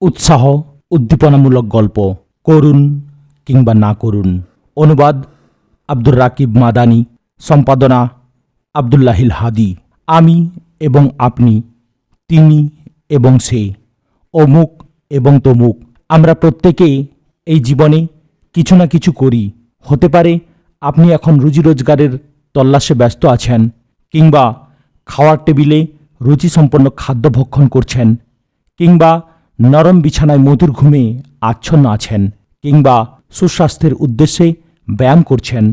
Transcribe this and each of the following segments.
উৎসাহ উদ্দীপনামূলক গল্প করুন কিংবা না করুন। অনুবাদ আব্দুর রাকিব মাদানী, সম্পাদনা আব্দুল্লাহিল হাদি। আমি এবং আপনি, তিনি এবং সে, অমুক এবং তমুক। আমরা প্রত্যেকেই এই জীবনে কিছু না কিছু করি। হতে পারে আপনি এখন রুজি রোজগারের তল্লাশে ব্যস্ত আছেন, কিংবা খাওয়ার টেবিলে রুচিসম্পন্ন খাদ্য ভক্ষণ করছেন, কিংবা নরম বিছানায় মধুর ঘুমে আচ্ছন্ন আছেন, কিংবা সুস্বাস্থ্যের উদ্দেশ্যে ব্যায়াম করছেন,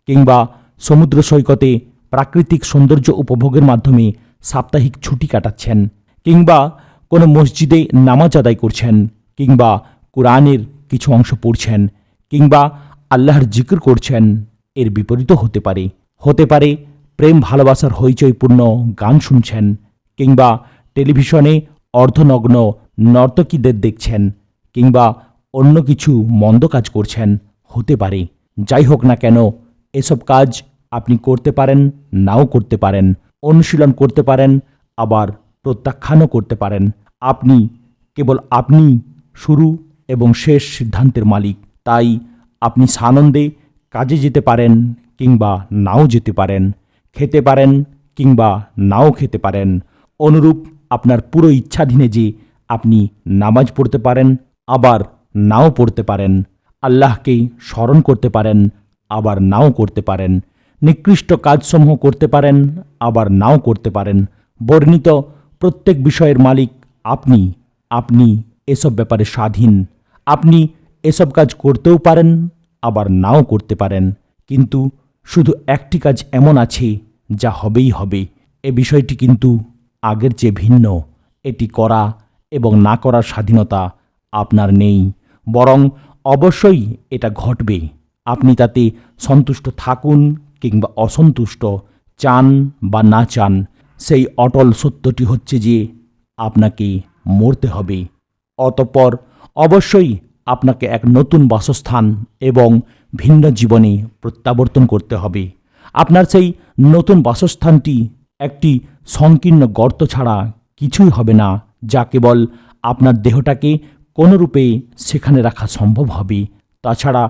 কিংবা সমুদ্র সৈকতে প্রাকৃতিক সৌন্দর্য উপভোগের মাধ্যমে সাপ্তাহিক ছুটি কাটাচ্ছেন, কিংবা কোনো মসজিদে নামাজ আদায় করছেন, কিংবা কোরআনের কিছু অংশ পড়ছেন, কিংবা আল্লাহর জিকির করছেন। এর বিপরীতও হতে পারে প্রেম ভালোবাসার হইচইপূর্ণ গান শুনছেন, কিংবা টেলিভিশনে অর্ধনগ্ন নর্তকীদের দেখছেন, কিংবা অন্য কিছু মন্দ কাজ করছেন। হতে পারে যাই হোক না কেন, এসব কাজ আপনি করতে পারেন, নাও করতে পারেন, অনুশীলন করতে পারেন, আবার প্রত্যাখ্যানও করতে পারেন। কেবল আপনি শুরু এবং শেষ সিদ্ধান্তের মালিক। তাই আপনি সানন্দে কাজে যেতে পারেন কিংবা নাও যেতে পারেন, খেতে পারেন কিংবা নাও খেতে পারেন। অনুরূপ আপনার পুরো ইচ্ছাধীনে যে আপনি নামাজ পড়তে পারেন, আবার নাও পড়তে পারেন, আল্লাহকে স্মরণ করতে পারেন, আবার নাও করতে পারেন, নিকৃষ্ট কাজসমূহ করতে পারেন, আবার নাও করতে পারেন। বর্ণিত প্রত্যেক বিষয়ের মালিক আপনি এসব ব্যাপারে স্বাধীন। আপনি এসব কাজ করতেও পারেন, আবার নাও করতে পারেন। কিন্তু শুধু একটি কাজ এমন আছে যা হবেই হবে। এ বিষয়টি কিন্তু আগের চেয়ে ভিন্ন। এটি করা এবং না করার স্বাধীনতা আপনার নেই, বরং অবশ্যই এটা ঘটবে। আপনি তাতে সন্তুষ্ট থাকুন কিংবা অসন্তুষ্ট, চান বা না চান। সেই অটল সত্যটি হচ্ছে যে আপনাকে মরতে হবে। অতঃপর অবশ্যই আপনাকে এক নতুন বাসস্থান এবং ভিন্ন জীবনে প্রত্যাবর্তন করতে হবে। আপনার সেই নতুন বাসস্থানটি একটি সংকীর্ণ গর্ত ছাড়া কিছুই হবে না, যা কেবল আপনার দেহটাকে কোনোরূপে সেখানে রাখা সম্ভব হবে। তাছাড়া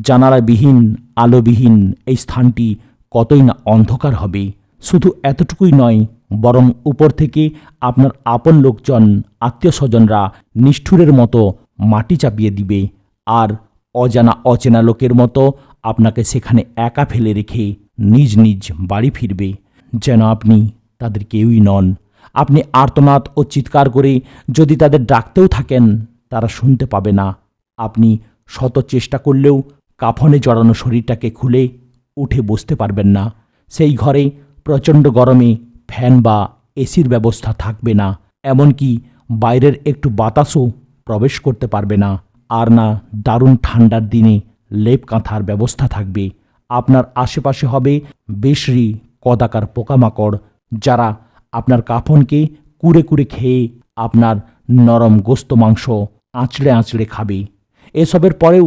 জানালাবিহীন, আলোবিহীন এই স্থানটি কতই না অন্ধকার হবে। শুধু এতটুকুই নয়, বরং উপর থেকে আপনার আপন লোকজন, আত্মীয় স্বজনরা নিষ্ঠুরের মতো মাটি চাপিয়ে দিবে, আর অচেনা লোকের মতো আপনাকে সেখানে একা ফেলে রেখে নিজ নিজ বাড়ি ফিরবে, যেন আপনি তাদের কেউই নন। আপনি আর্তনাদ ও চিৎকার করে যদি তাদের ডাকতেও থাকেন, তারা শুনতে পাবে না। আপনি শত চেষ্টা করলেও কাফনে জড়ানো শরীরটাকে খুলে উঠে বসতে পারবেন না। সেই ঘরে প্রচণ্ড গরমে ফ্যান বা এসির ব্যবস্থা থাকবে না, এমনকি বাইরের একটু বাতাসও প্রবেশ করতে পারবে না। আর না দারুণ ঠান্ডার দিনে লেপ কাঁথার ব্যবস্থা থাকবে। আপনার আশেপাশে হবে বিশ্রী কদাকার পোকামাকড়, যারা আপনার কাফনকে কুরে কুরে খেয়ে আপনার নরম গোস্ত মাংস আঁচড়ে আঁচড়ে খাবে। এসবের পরেও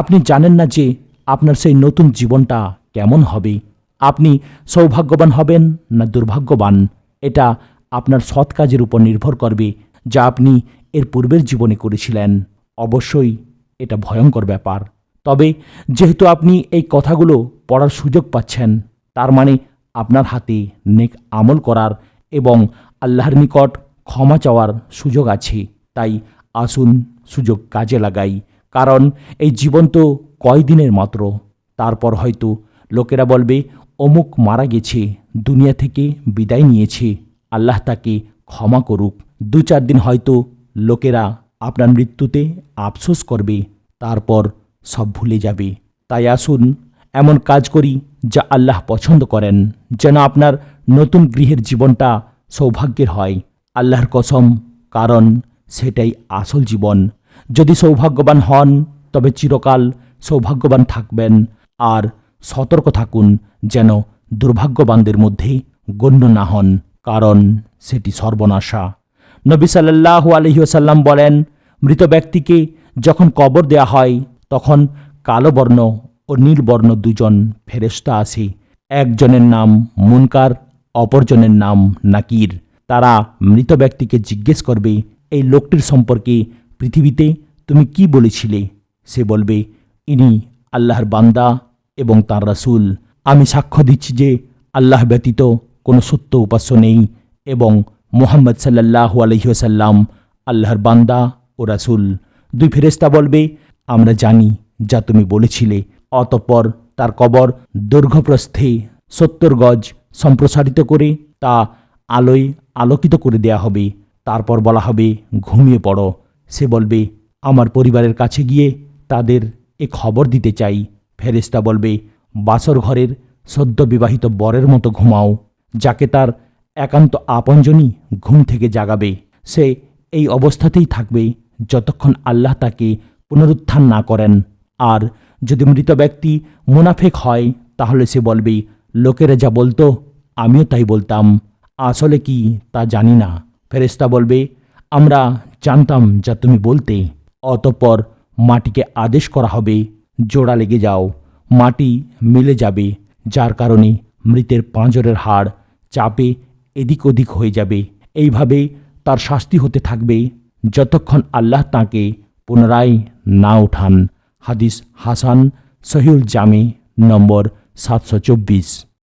আপনি জানেন না যে আপনার সেই নতুন জীবনটা কেমন হবে। আপনি সৌভাগ্যবান হবেন না দুর্ভাগ্যবান, এটা আপনার সৎ কাজের উপর নির্ভর করবে, যা আপনি এর পূর্বের জীবনে করেছিলেন। অবশ্যই এটা ভয়ঙ্কর ব্যাপার। তবে যেহেতু আপনি এই কথাগুলো পড়ার সুযোগ পাচ্ছেন, তার মানে আপনার হাতে নেক আমল করার এবং আল্লাহর নিকট ক্ষমা চাওয়ার সুযোগ আছে। তাই আসুন সুযোগ কাজে লাগাই, কারণ এই জীবন তো কয়দিনের মাত্র। তারপর হয়তো লোকেরা বলবে, অমুক মারা গেছে, দুনিয়া থেকে বিদায় নিয়েছে, আল্লাহ তাকে ক্ষমা করুক। 2-4 দিন হয়তো লোকেরা আপনার মৃত্যুতে আফসোস করবে, তারপর সব ভুলে যাবে। তাই আসুন এমন কাজ করি যা আল্লাহ পছন্দ করেন, যেন আপনার নতুন গৃহের জীবনটা সৌভাগ্যের হয়। আল্লাহর কসম, কারণ সেটাই আসল জীবন। যদি সৌভাগ্যবান হন, তবে চিরকাল সৌভাগ্যবান থাকবেন। আর সতর্ক থাকুন যেন দুর্ভাগ্যবানদের মধ্যে গণ্য না হন, কারণ সেটি সর্বনাশা। নবী সাল্লাল্লাহু আলাইহি ওয়াসাল্লাম বলেন, মৃত ব্যক্তিকে যখন কবর দেয়া হয়, তখন কালো বর্ণ ও নীল বর্ণ 2 জন ফেরেশতা আসে। একজনের নাম মুনকার, অপরজনের নাম নাকির। তারা মৃত ব্যক্তিকে জিজ্ঞেস করবে, এই লোকটির সম্পর্কে পৃথিবীতে তুমি কি বলেছিলে? সে বলবে, ইনি আল্লাহর বান্দা এবং তাঁর রাসূল। আমি সাক্ষ্য দিচ্ছি যে আল্লাহ ব্যতীত কোনো সত্য উপাস্য নেই এবং মুহাম্মদ সাল্লাল্লাহু আলাইহি ওয়াসাল্লাম আল্লাহর বান্দা ও রাসূল। দুই ফেরেশতা বলবে, আমরা জানি যা তুমি বলেছিলে। অতঃপর তার কবর দৈর্ঘ্যপ্রস্থে 70 গজ সম্প্রসারিত করে তা আলোয় আলোকিত করে দেয়া হবে। তারপর বলা হবে, ঘুমিয়ে পড়ো। সে বলবে, আমার পরিবারের কাছে গিয়ে তাদের এ খবর দিতে চাই। ফেরেশতা বলবে, বাসর ঘরের সদ্য বিবাহিত বরের মতো ঘুমাও, যাকে তার একান্ত আপনজনই ঘুম থেকে জাগাবে। সে এই অবস্থাতেই থাকবে যতক্ষণ আল্লাহ তাকে পুনরুত্থান না করেন। আর যদি মৃত ব্যক্তি মুনাফেক হয় তাহলে সে বলবে, লোকেরা যা বলতো আমিও তাই বলতাম, আসলে কি তা জানি না। ফেরেশতা বলবে, আমরা জানতাম যা তুমি বলতে। অতঃপর মাটিকে আদেশ করা হবে, জোড়া লেগে যাও। মাটি মিলে যাবে, যার কারণে মৃতের পাঁজরের হাড় চাপে এদিক ওদিক হয়ে যাবে। এইভাবে তার শাস্তি হতে থাকবে যতক্ষণ আল্লাহ তাকে পুনরায় না উঠান। হাদিস হাসান, সহিহুল জামে নম্বর 724।